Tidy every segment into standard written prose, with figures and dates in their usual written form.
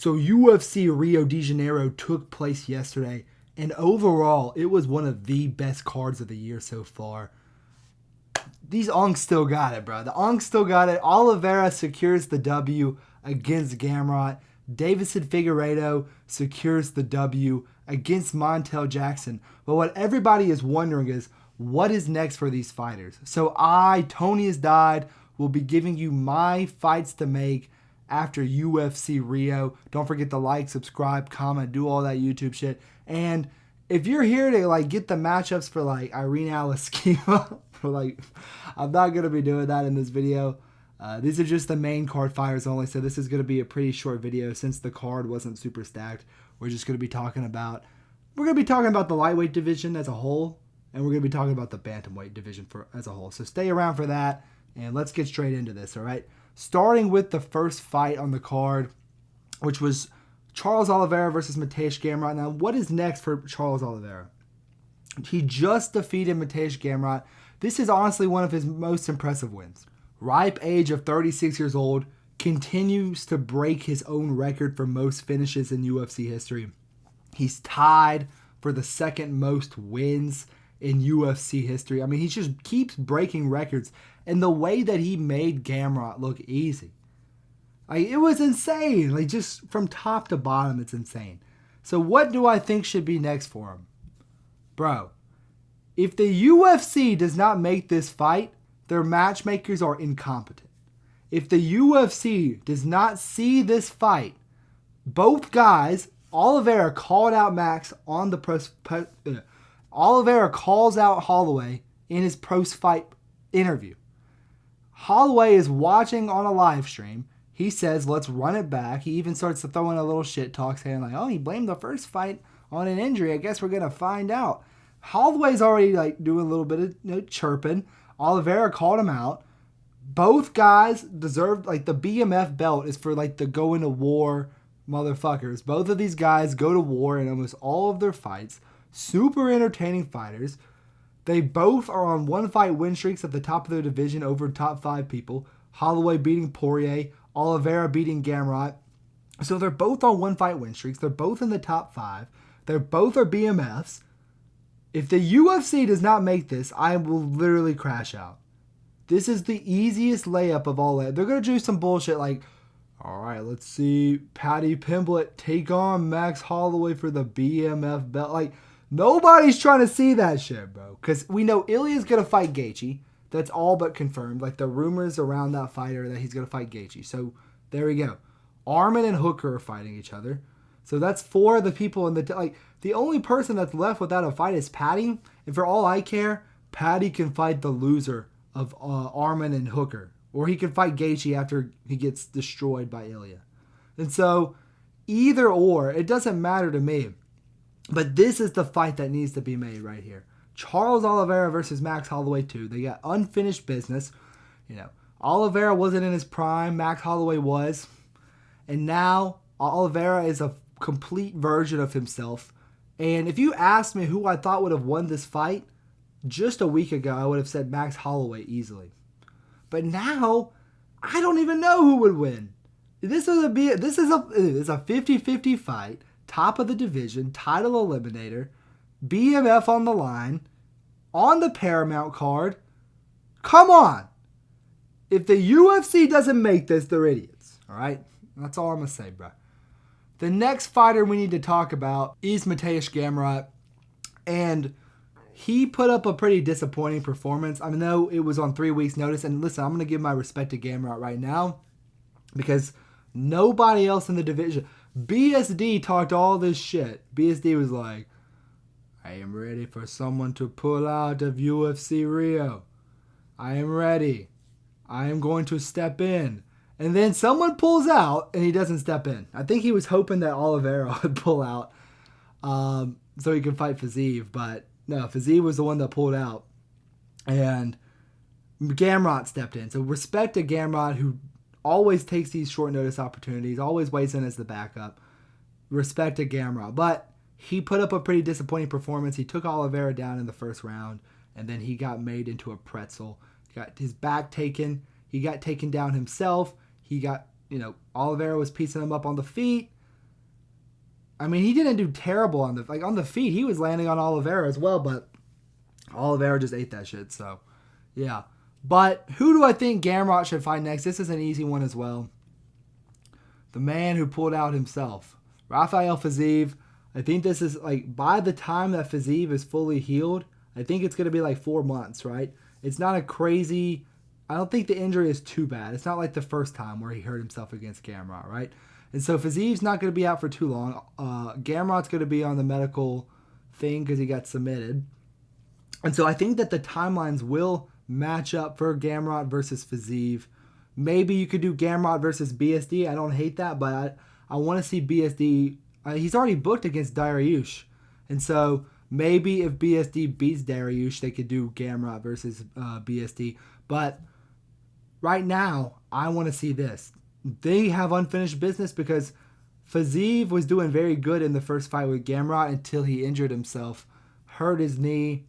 So UFC Rio de Janeiro took place yesterday, and overall, it was one of the best cards of the year so far. These Onks still got it, bro. The Onks still got it. Oliveira secures the W against Gamrot. Davison Figueiredo secures the W against Montel Jackson. But what everybody is wondering is, what is next for these fighters? So Tony Has Died, will be giving you my fights to make after UFC Rio. Don't forget to like, subscribe, comment, do all that YouTube shit. And if you're here to get the matchups for Irene Aleskiva, I'm not going to be doing that in this video. These are just the main card fighters only, so this is going to be a pretty short video since the card wasn't super stacked. We're just going to be talking about the lightweight division as a whole, and we're going to be talking about the bantamweight division as a whole. So stay around for that, and let's get straight into this, all right? Starting with the first fight on the card, which was Charles Oliveira versus Mateusz Gamrot. Now, what is next for Charles Oliveira? He just defeated Mateusz Gamrot. This is honestly one of his most impressive wins. Ripe age of 36 years old, continues to break his own record for most finishes in UFC history. He's tied for the second most wins in UFC history. I mean, he just keeps breaking records. And the way that he made Gamrot look easy, it was insane. Just from top to bottom, it's insane. So what do I think should be next for him? Bro, if the UFC does not make this fight, their matchmakers are incompetent. If the UFC does not see this fight, both guys, Oliveira called out Max on the Oliveira calls out Holloway in his post-fight interview. Holloway is watching on a live stream. He says, let's run it back. He even starts to throw in a little shit talk saying he blamed the first fight on an injury. I guess we're going to find out. Holloway's already doing a little bit of chirping. Oliveira called him out. Both guys deserve, the BMF belt is for the going to war motherfuckers. Both of these guys go to war in almost all of their fights. Super entertaining fighters. They both are on one-fight win streaks at the top of their division over top 5 people. Holloway beating Poirier, Oliveira beating Gamrot. So they're both on one-fight win streaks. They're both in the top 5. They both are BMFs. If the UFC does not make this, I will literally crash out. This is the easiest layup of all that. They're going to do some bullshit all right, let's see Paddy Pimblett take on Max Holloway for the BMF belt. Nobody's trying to see that shit, bro. Because we know Ilya's going to fight Gaethje. That's all but confirmed. The rumors around that fighter that he's going to fight Gaethje. So there we go. Arman and Hooker are fighting each other. So that's 4 of the people in the... the only person that's left without a fight is Paddy. And for all I care, Paddy can fight the loser of Arman and Hooker. Or he can fight Gaethje after he gets destroyed by Ilya. And so, either or, it doesn't matter to me. But this is the fight that needs to be made right here. Charles Oliveira versus Max Holloway 2. They got unfinished business. Oliveira wasn't in his prime. Max Holloway was. And now, Oliveira is a complete version of himself. And if you asked me who I thought would have won this fight, just a week ago, I would have said Max Holloway easily. But now, I don't even know who would win. This is a 50-50 fight, top of the division, title eliminator, BMF on the line, on the Paramount card. Come on. If the UFC doesn't make this, they're idiots. All right? That's all I'm going to say, bro. The next fighter we need to talk about is Mateusz Gamrot. And he put up a pretty disappointing performance. I know it was on 3 weeks' notice. And listen, I'm going to give my respect to Gamrot right now because nobody else in the division. BSD talked all this shit. BSD was like, I am ready for someone to pull out of UFC Rio. I am ready. I am going to step in. And then someone pulls out and he doesn't step in. I think he was hoping that Oliveira would pull out so he could fight Fiziev. But no, Fiziev was the one that pulled out. And Gamrot stepped in. So respect to Gamrot, who always takes these short notice opportunities, always weighs in as the backup. Respect to Gamrot. But he put up a pretty disappointing performance. He took Oliveira down in the first round, and then he got made into a pretzel. Got his back taken. He got taken down himself. He got, Oliveira was piecing him up on the feet. I mean, he didn't do terrible on the feet. He was landing on Oliveira as well, but Oliveira just ate that shit. So, yeah. But who do I think Gamrot should fight next? This is an easy one as well. The man who pulled out himself, Rafael Fiziev. I think this is by the time that Fiziev is fully healed, I think it's going to be 4 months, right? It's not a crazy. I don't think the injury is too bad. It's not like the first time where he hurt himself against Gamrot, right? And so Fiziev's not going to be out for too long. Gamrot's going to be on the medical thing because he got submitted. And so I think that the timelines will match up for Gamrot versus Fiziev. Maybe you could do Gamrot versus BSD. I don't hate that, but I want to see BSD. He's already booked against Dariush. And so maybe if BSD beats Dariush, they could do Gamrot versus BSD. But right now, I want to see this. They have unfinished business because Fiziev was doing very good in the first fight with Gamrot until he injured himself, hurt his knee,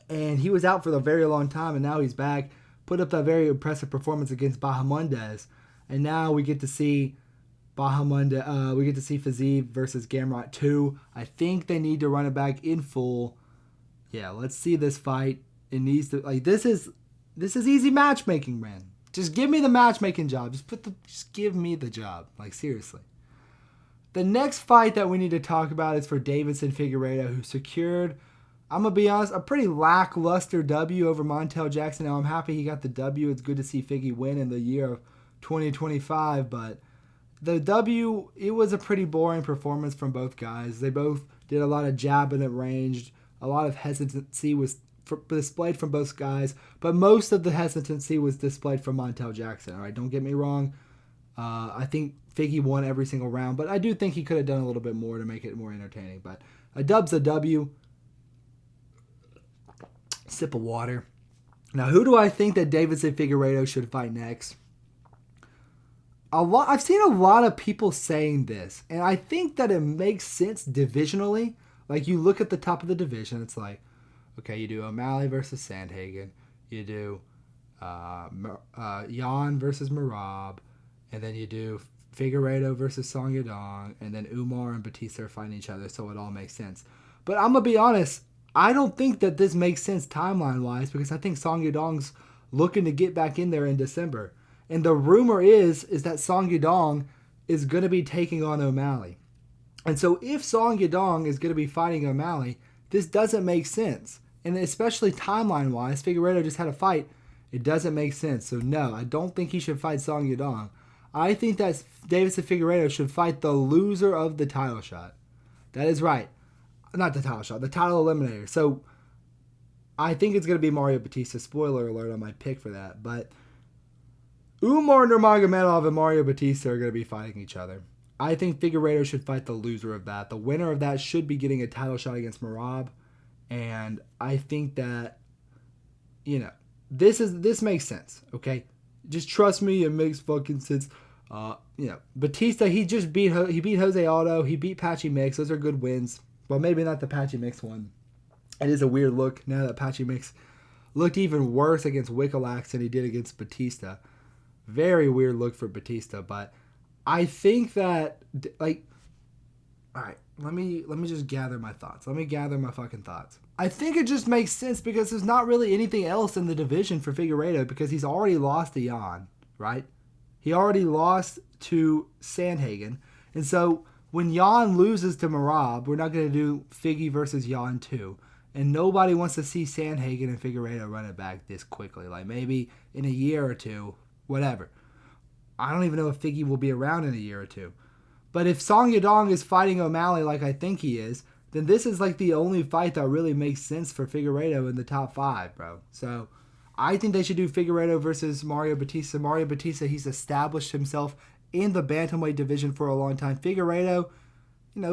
and he was out for a very long time, and now he's back, put up that very impressive performance against Bahamondes, and now we get to see Fiziev versus Gamrot 2. I think they need to run it back in full. Yeah, let's see this fight. It needs to this is easy matchmaking, man. Just give me the matchmaking job. Just give me the job. Seriously. The next fight that we need to talk about is for Deiveson Figueiredo, who secured, I'm going to be honest, a pretty lackluster W over Montel Jackson. Now, I'm happy he got the W. It's good to see Figgy win in the year of 2025, but the W, it was a pretty boring performance from both guys. They both did a lot of jabbing at range. A lot of hesitancy was displayed from both guys, but most of the hesitancy was displayed from Montel Jackson. All right, don't get me wrong. I think Figgy won every single round, but I do think he could have done a little bit more to make it more entertaining. But a dub's a W. Sip of water. Now, who do I think that Deiveson Figueiredo should fight next? I've seen a lot of people saying this, and I think that it makes sense divisionally. You look at the top of the division, it's okay, you do O'Malley versus Sandhagen. You do Jan versus Merab. And then you do Figueiredo versus Song Yadong. And then Umar and Batista are fighting each other, so it all makes sense. But I'm going to be honest, I don't think that this makes sense timeline-wise because I think Song Yadong's looking to get back in there in December. And the rumor is that Song Yadong is going to be taking on O'Malley. And so if Song Yadong is going to be fighting O'Malley, this doesn't make sense. And especially timeline-wise, Figueiredo just had a fight. It doesn't make sense. So no, I don't think he should fight Song Yadong. I think that Deiveson Figueiredo should fight the loser of the title shot. That is right. Not the title shot, the title eliminator. So I think it's going to be Mario Batista. Spoiler alert on my pick for that. But Umar Nurmagomedov and Mario Batista are going to be fighting each other. I think Figueiredo should fight the loser of that. The winner of that should be getting a title shot against Merab. And I think that, this makes sense, okay? Just trust me, it makes fucking sense. Batista, he beat Jose Aldo, he beat Patchy Mix. Those are good wins. Well, maybe not the Patchy Mix one. It is a weird look now that Patchy Mix looked even worse against Wickalax than he did against Batista. Very weird look for Batista, but I think that, all right, let me just gather my thoughts. Let me gather my fucking thoughts. I think it just makes sense because there's not really anything else in the division for Figueiredo because he's already lost to Jan, right? He already lost to Sandhagen. And so when Jan loses to Merab, we're not going to do Figgy versus Jan 2. And nobody wants to see Sandhagen and Figueiredo run it back this quickly. Maybe in a year or two, whatever. I don't even know if Figgy will be around in a year or two. But if Song Yadong is fighting O'Malley like I think he is, then this is the only fight that really makes sense for Figueiredo in the top 5, bro. So I think they should do Figueiredo versus Mario Batista. Mario Batista, he's established himself in the bantamweight division for a long time. Figueiredo,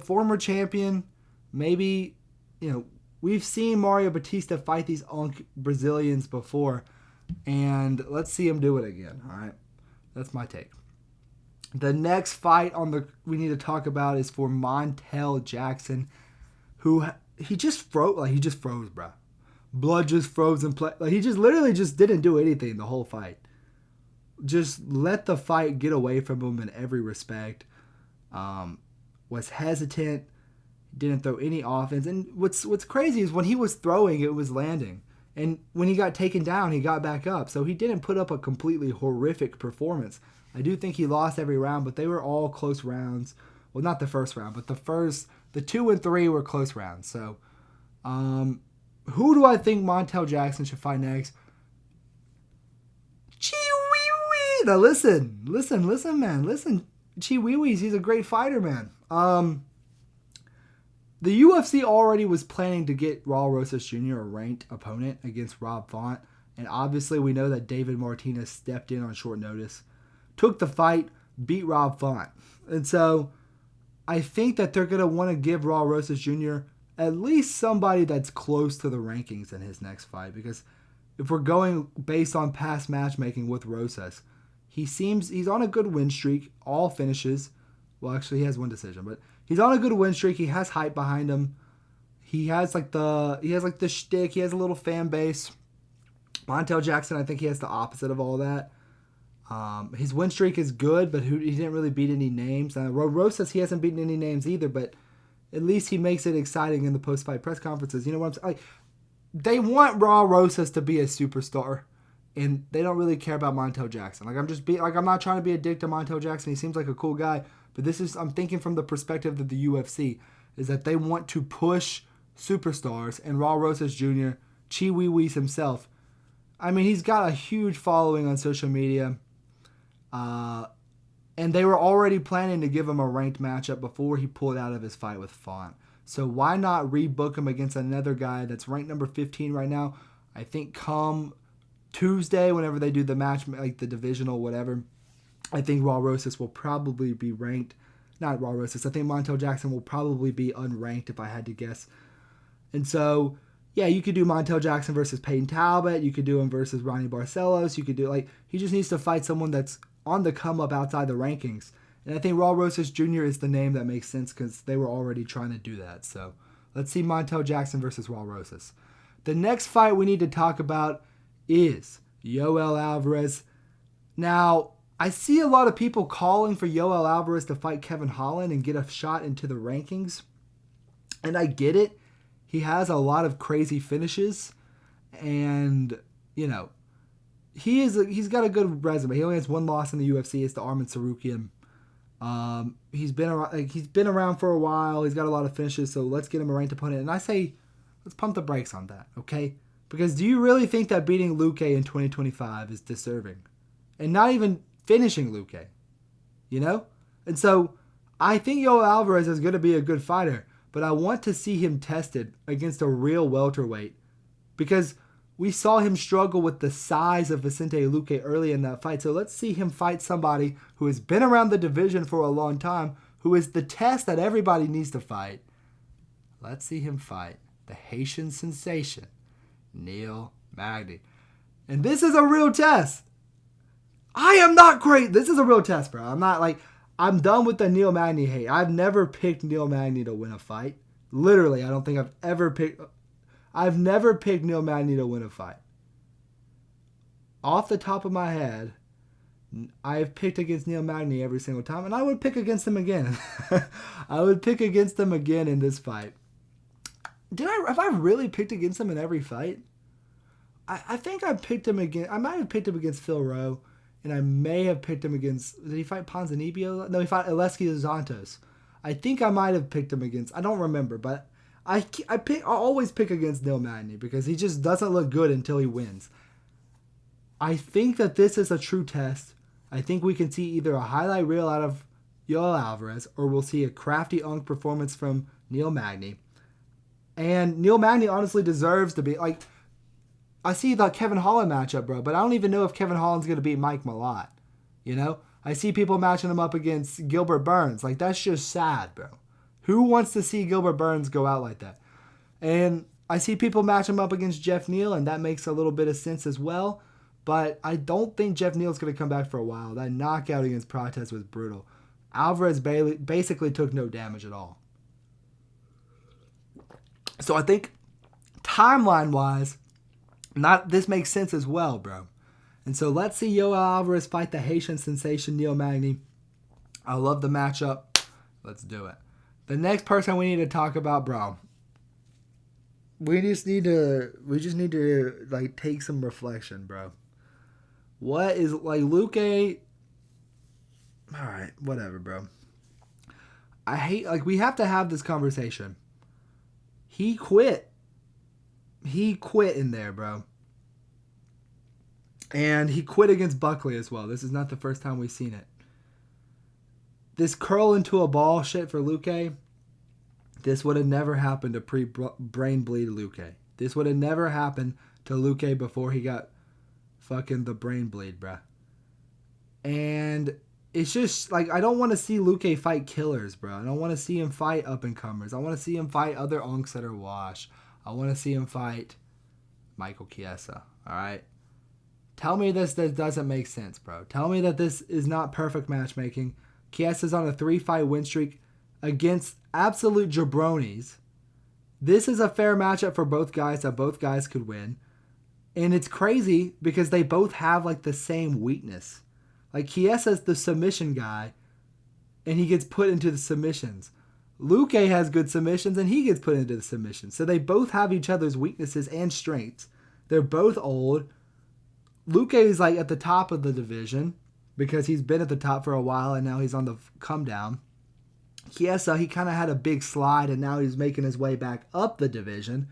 former champion. Maybe, we've seen Mario Batista fight these Brazilians before. And let's see him do it again, all right? That's my take. The next fight we need to talk about is for Montel Jackson, who he just froze, bro. Blood just froze in play. He just literally just didn't do anything the whole fight. Just let the fight get away from him in every respect. was hesitant, didn't throw any offense. And what's crazy is when he was throwing, it was landing. And when he got taken down, he got back up. So he didn't put up a completely horrific performance. I do think he lost every round, but they were all close rounds. Well, not the first round, but the 2 and 3 were close rounds. So, who do I think Montel Jackson should fight next? Chiwiwi. Now listen, man. Listen, Chiwiwi's, he's a great fighter, man. The UFC already was planning to get Raul Rosas Jr. a ranked opponent against Rob Font. And obviously we know that David Martinez stepped in on short notice, took the fight, beat Rob Font. And so I think that they're going to want to give Raul Rosas Jr. at least somebody that's close to the rankings in his next fight. Because if we're going based on past matchmaking with Rosas, he's on a good win streak, all finishes. Well, actually, he has one decision, but he's on a good win streak. He has hype behind him. He has the shtick. He has a little fan base. Montel Jackson, I think he has the opposite of all that. His win streak is good, but he didn't really beat any names. Rosas, he hasn't beaten any names either, but at least he makes it exciting in the post-fight press conferences. You know what I'm saying? Like, they want Raul Rosas to be a superstar, and they don't really care about Montel Jackson. I'm not trying to be a dick to Montel Jackson. He seems like a cool guy. But I'm thinking from the perspective of the UFC, is that they want to push superstars, and Raul Rosas Jr., Chiwiwi's himself. I mean, he's got a huge following on social media. And they were already planning to give him a ranked matchup before he pulled out of his fight with Font. So why not rebook him against another guy that's ranked number 15 right now? I think come Tuesday, whenever they do the match, like the divisional, whatever, I think Raul Rosas will probably be ranked. Not Raul Rosas. I think Montel Jackson will probably be unranked if I had to guess. And so, yeah, you could do Montel Jackson versus Peyton Talbot. You could do him versus Ronnie Barcelos. You could do, he just needs to fight someone that's on the come up outside the rankings. And I think Raul Rosas Jr. is the name that makes sense because they were already trying to do that. So let's see Montel Jackson versus Raul Rosas. The next fight we need to talk about is Yoel Alvarez. Now, I see a lot of people calling for Yoel Alvarez to fight Kevin Holland and get a shot into the rankings. And I get it. He has a lot of crazy finishes. And, he's got a good resume. He only has one loss in the UFC. It's to Arman Tsarukyan. He's been around for a while. He's got a lot of finishes. So let's get him a ranked opponent. And I say, let's pump the brakes on that, okay? Because do you really think that beating Luque in 2025 is deserving? And not even finishing Luque, And so I think Yoel Alvarez is going to be a good fighter, but I want to see him tested against a real welterweight because we saw him struggle with the size of Vicente Luque early in that fight. So let's see him fight somebody who has been around the division for a long time, who is the test that everybody needs to fight. Let's see him fight the Haitian sensation, Neil Magny. And this is a real test. I am not great. This is a real test, bro. I'm done with the Neil Magny hate. I've never picked Neil Magny to win a fight. Literally, I don't think I've never picked Neil Magny to win a fight. Off the top of my head, I've picked against Neil Magny every single time, and I would pick against him again. I would pick against him again in this fight. Have I really picked against him in every fight? I think I picked him against. I might have picked him against Phil Rowe. And I may have picked him against... Did he fight Ponzinibbio? No, he fought Aleski Santos. I think I might have picked him against... I don't remember, but I always pick against Neil Magny because he just doesn't look good until he wins. I think that this is a true test. I think we can see either a highlight reel out of Yoel Alvarez or we'll see a crafty performance from Neil Magny. And Neil Magny honestly deserves to be... I see the Kevin Holland matchup, bro, but I don't even know if Kevin Holland's going to beat Mike Malott. I see people matching him up against Gilbert Burns. That's just sad, bro. Who wants to see Gilbert Burns go out like that? And I see people match him up against Jeff Neal, and that makes a little bit of sense as well. But I don't think Jeff Neal's going to come back for a while. That knockout against Prates was brutal. Alvarez basically took no damage at all. So I think timeline-wise... this makes sense as well, bro. And so let's see Yoel Alvarez fight the Haitian sensation Neil Magny. I love the matchup. Let's do it. The next person we need to talk about, bro. We just need to like take some reflection, bro. What is like Luque? All right, whatever, bro. I hate like we have to have this conversation. He quit. He quit in there, bro. And he quit against Buckley as well. This is not the first time we've seen it. This curl into a ball shit for Luque, this would have never happened to pre-brain bleed Luque. This would have never happened to Luque before he got fucking the brain bleed, bruh. And it's just, like, I don't want to see Luque fight killers, bro. I don't want to see him fight up-and-comers. I want to see him fight other unks that are washed. I want to see him fight Michael Chiesa, all right? Tell me this doesn't make sense, bro. Tell me that this is not perfect matchmaking. Chiesa's on a 3-fight win streak against absolute jabronis. This is a fair matchup for both guys that both guys could win. And it's crazy because they both have like the same weakness. Like Chiesa's the submission guy and he gets put into the submissions. Luque has good submissions and he gets put into the submissions. So they both have each other's weaknesses and strengths. They're both old. Luque is like at the top of the division because he's been at the top for a while and now he's on the come down. Chiesa, he kind of had a big slide and now he's making his way back up the division.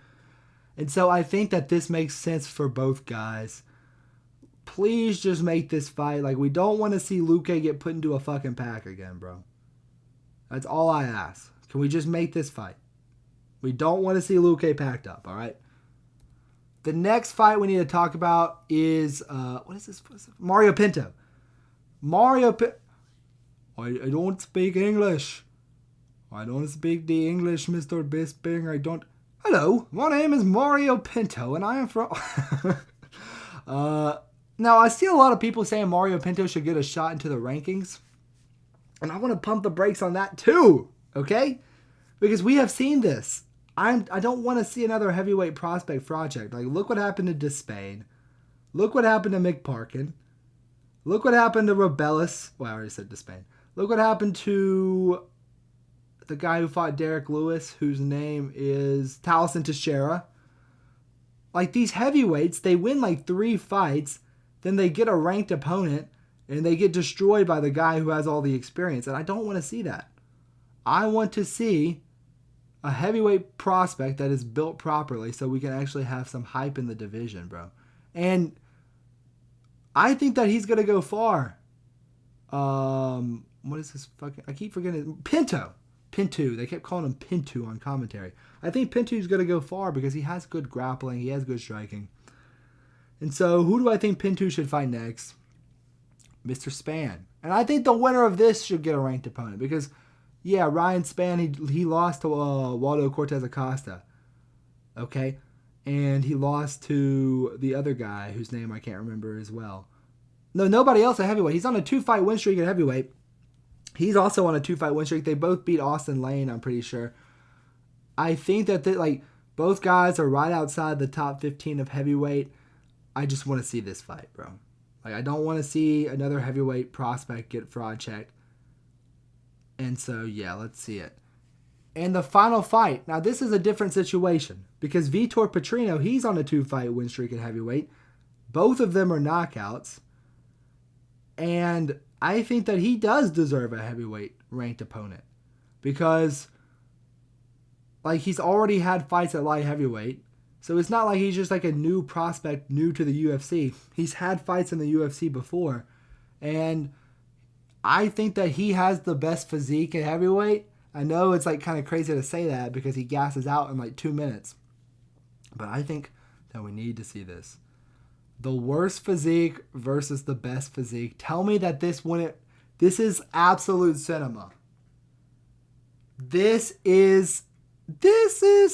And so I think that this makes sense for both guys. Please just make this fight. Like, we don't want to see Luque get put into a fucking pack again, bro. That's all I ask. Can we just make this fight? We don't want to see Luque packed up, all right? The next fight we need to talk about is, what is this? Mario Pinto. I don't speak English. I don't speak the English, Mr. Bisping. I don't. Hello, my name is Mario Pinto, and I am from. Now, I see a lot of people saying Mario Pinto should get a shot into the rankings, and I want to pump the brakes on that too, okay? Because we have seen this. I don't want to see another heavyweight prospect project. Like, look what happened to Despain. Look what happened to Mick Parkin. Look what happened to Rebellis. Well, I already said Despain. Look what happened to the guy who fought Derek Lewis, whose name is Taliesin Teixeira. Like, these heavyweights, they win like 3 fights, then they get a ranked opponent, and they get destroyed by the guy who has all the experience. And I don't want to see that. I want to see a heavyweight prospect that is built properly so we can actually have some hype in the division, bro. And I think that he's going to go far. What is this fucking... I keep forgetting... Pinto. They kept calling him Pinto on commentary. I think Pinto's going to go far because he has good grappling. He has good striking. And so, who do I think Pinto should fight next? Mr. Spann. And I think the winner of this should get a ranked opponent because... Yeah, Ryan Spann, he lost to Waldo Cortez Acosta. Okay? And he lost to the other guy whose name I can't remember as well. No, nobody else at heavyweight. He's on a 2-fight win streak at heavyweight. He's also on a 2-fight win streak. They both beat Austin Lane, I'm pretty sure. I think that both guys are right outside the top 15 of heavyweight. I just want to see this fight, bro. Like, I don't want to see another heavyweight prospect get fraud checked. And so, yeah, let's see it. And the final fight. Now, this is a different situation because Vitor Petrino, he's on a 2-fight win streak at heavyweight. Both of them are knockouts. And I think that he does deserve a heavyweight ranked opponent because, like, he's already had fights at light heavyweight. So it's not like he's just like a new prospect, new to the UFC. He's had fights in the UFC before. And I think that he has the best physique at heavyweight. I know it's like kind of crazy to say that because he gasses out in like 2 minutes. But I think that we need to see this. The worst physique versus the best physique. Tell me that this is absolute cinema. This is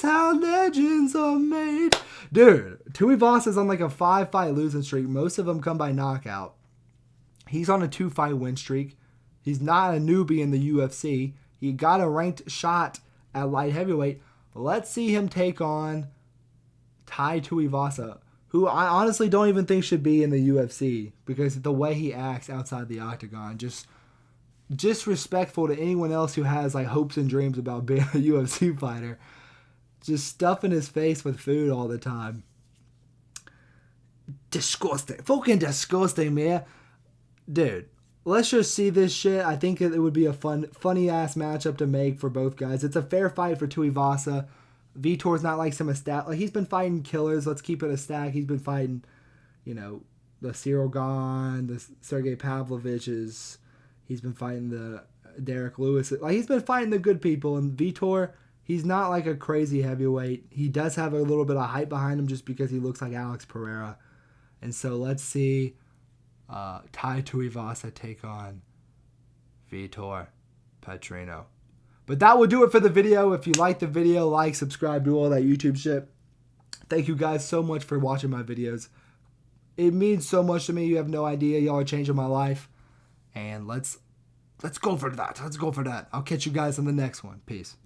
how legends are made. Dude, Tuivasa's on like a 5-fight losing streak. Most of them come by knockout. He's on a 2-fight win streak. He's not a newbie in the UFC. He got a ranked shot at light heavyweight. Let's see him take on Tai Tuivasa, who I honestly don't even think should be in the UFC because the way he acts outside the octagon, just disrespectful to anyone else who has like hopes and dreams about being a UFC fighter. Just stuffing his face with food all the time. Disgusting. Fucking disgusting, man. Dude, let's just see this shit. I think it would be a funny ass matchup to make for both guys. It's a fair fight for Tuivasa. Vitor's not like some stat. Like, he's been fighting killers. Let's keep it a stack. He's been fighting, you know, the Cyril Gahn, the Sergey Pavloviches. He's been fighting the Derek Lewis. Like, he's been fighting the good people. And Vitor, he's not like a crazy heavyweight. He does have a little bit of hype behind him just because he looks like Alex Pereira. And so let's see Tai Tuivasa take on Vitor Petrino. But that will do it for the video. If you like the video, like, subscribe, do all that YouTube shit. Thank you guys so much for watching my videos. It means so much to me. You have no idea. Y'all are changing my life. And let's go for that. Let's go for that. I'll catch you guys on the next one. Peace.